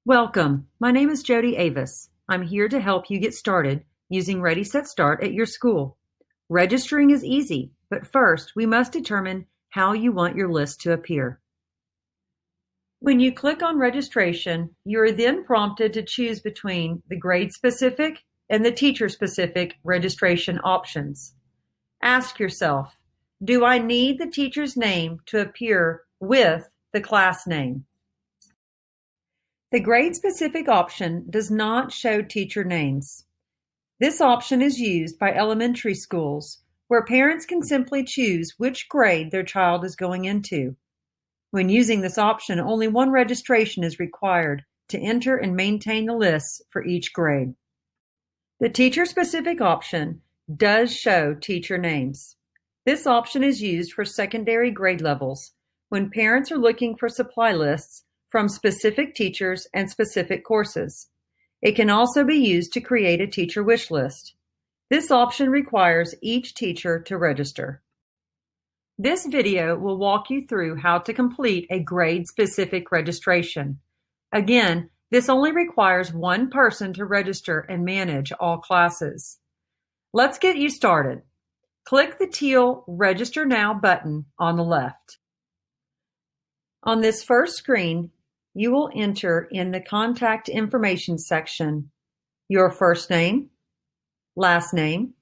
Welcome. My name is Jody Avis. I'm here to help you get started using Ready Set Start at your school. Registering is easy, but first we must determine how you want your list to appear. When you click on registration, you are then prompted to choose between the grade-specific and the teacher-specific registration options. Ask yourself, do I need the teacher's name to appear with the class name? The grade-specific option does not show teacher names. This option is used by elementary schools, where parents can simply choose which grade their child is going into. When using this option, only one registration is required to enter and maintain the lists for each grade. The teacher-specific option does show teacher names. This option is used for secondary grade levels when parents are looking for supply lists from specific teachers and specific courses. It can also be used to create a teacher wish list. This option requires each teacher to register. This video will walk you through how to complete a grade-specific registration. Again, this only requires one person to register and manage all classes. Let's get you started. Click the teal Register Now button on the left. On this first screen, you will enter in the Contact Information section your first name, last name,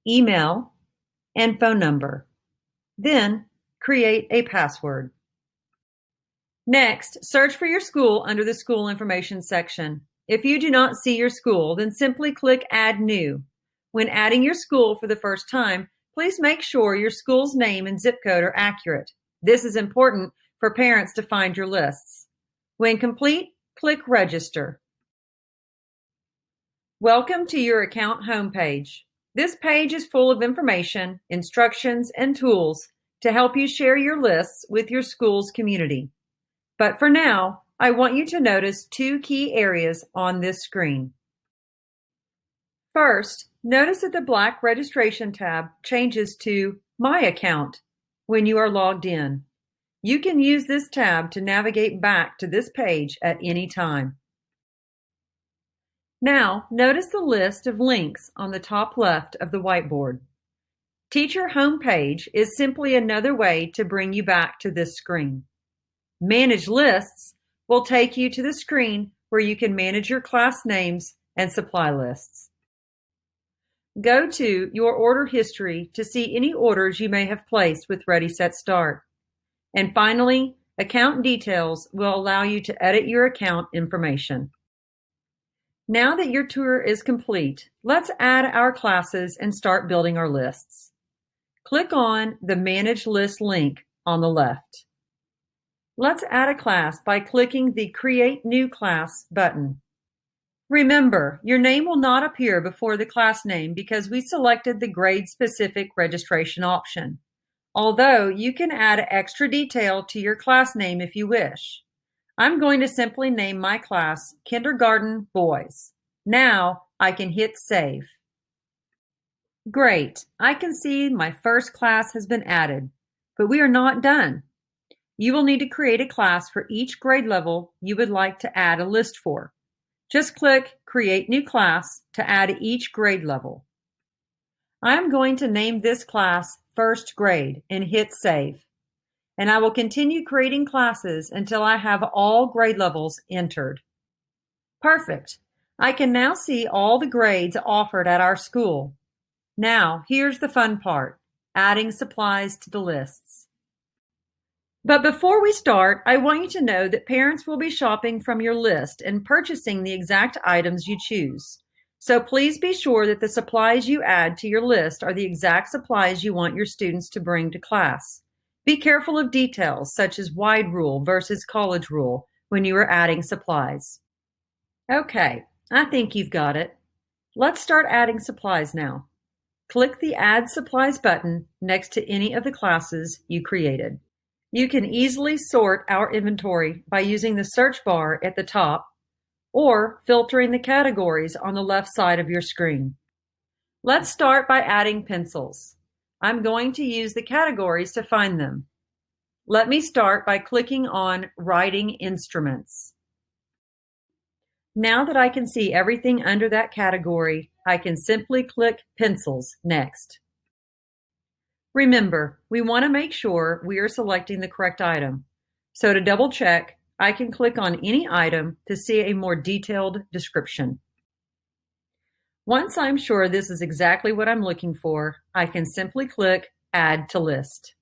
email, and phone number. Then, create a password. Next, search for your school under the School Information section. If you do not see your school, then simply click Add New. When adding your school for the first time, please make sure your school's name and zip code are accurate. This is important for parents to find your lists. When complete, click Register. Welcome to your account homepage. This page is full of information, instructions, and tools to help you share your lists with your school's community. But for now, I want you to notice two key areas on this screen. First, notice that the black Registration tab changes to My Account when you are logged in. You can use this tab to navigate back to this page at any time. Now, notice the list of links on the top left of the whiteboard. Teacher Homepage is simply another way to bring you back to this screen. Manage Lists will take you to the screen where you can manage your class names and supply lists. Go to your order history to see any orders you may have placed with Ready Set Start. And finally, Account Details will allow you to edit your account information. Now that your tour is complete, let's add our classes and start building our lists. Click on the Manage List link on the left. Let's add a class by clicking the Create New Class button. Remember, your name will not appear before the class name because we selected the grade-specific registration option. Although you can add extra detail to your class name if you wish. I'm going to simply name my class Kindergarten Boys. Now I can hit Save. Great, I can see my first class has been added, but we are not done. You will need to create a class for each grade level you would like to add a list for. Just click Create New Class to add each grade level. I'm going to name this class First Grade and hit Save. And I will continue creating classes until I have all grade levels entered. Perfect. I can now see all the grades offered at our school. Now, here's the fun part, adding supplies to the lists. But before we start, I want you to know that parents will be shopping from your list and purchasing the exact items you choose. So please be sure that the supplies you add to your list are the exact supplies you want your students to bring to class. Be careful of details such as wide rule versus college rule when you are adding supplies. Okay, I think you've got it. Let's start adding supplies now. Click the Add Supplies button next to any of the classes you created. You can easily sort our inventory by using the search bar at the top or filtering the categories on the left side of your screen. Let's start by adding pencils. I'm going to use the categories to find them. Let me start by clicking on Writing Instruments. Now that I can see everything under that category, I can simply click Pencils next. Remember, we want to make sure we are selecting the correct item. So to double check, I can click on any item to see a more detailed description. Once I'm sure this is exactly what I'm looking for, I can simply click Add to List.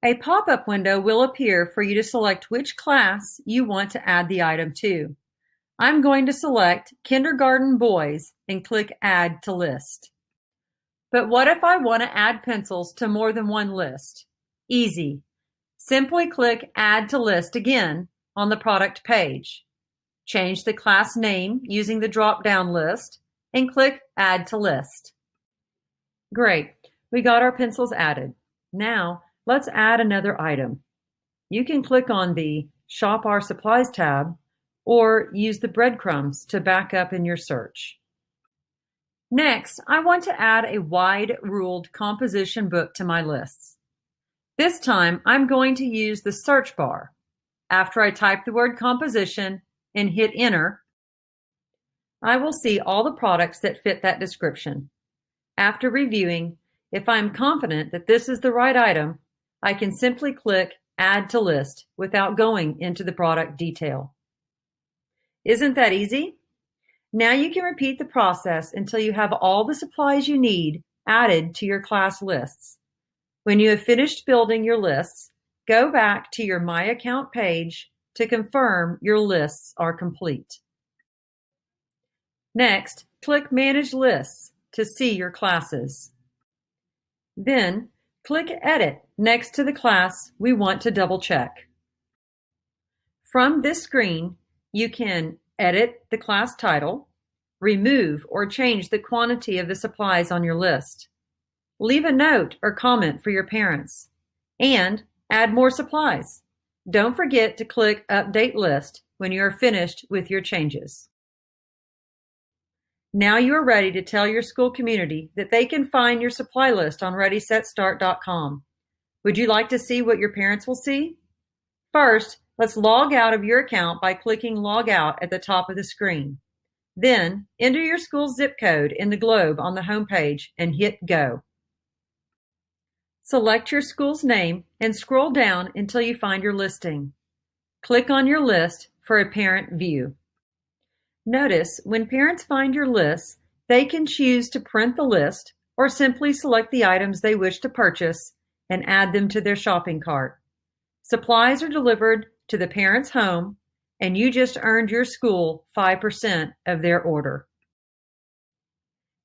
A pop-up window will appear for you to select which class you want to add the item to. I'm going to select Kindergarten Boys and click Add to List. But what if I want to add pencils to more than one list? Easy. Simply click Add to List again on the product page. Change the class name using the drop-down list and click Add to List. Great, we got our pencils added. Now, let's add another item. You can click on the Shop Our Supplies tab or use the breadcrumbs to back up in your search. Next, I want to add a wide-ruled composition book to my lists. This time, I'm going to use the search bar. After I type the word composition and hit enter, I will see all the products that fit that description. After reviewing, if I'm confident that this is the right item, I can simply click Add to List without going into the product detail. Isn't that easy? Now you can repeat the process until you have all the supplies you need added to your class lists. When you have finished building your lists, go back to your My Account page to confirm your lists are complete. Next, click Manage Lists to see your classes. Then, click Edit next to the class we want to double check. From this screen, you can edit the class title, remove or change the quantity of the supplies on your list, leave a note or comment for your parents, and add more supplies. Don't forget to click Update List when you are finished with your changes. Now you are ready to tell your school community that they can find your supply list on ReadySetStart.com. Would you like to see what your parents will see? First, let's log out of your account by clicking Log Out at the top of the screen. Then, enter your school's zip code in the globe on the home page and hit Go. Select your school's name and scroll down until you find your listing. Click on your list for a parent view. Notice when parents find your list, they can choose to print the list or simply select the items they wish to purchase and add them to their shopping cart. Supplies are delivered to the parent's home, and you just earned your school 5% of their order.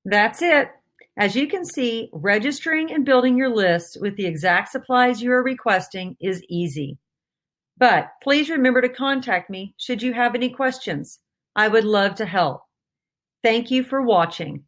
That's it. As you can see, registering and building your list with the exact supplies you are requesting is easy. But please remember to contact me should you have any questions. I would love to help. Thank you for watching.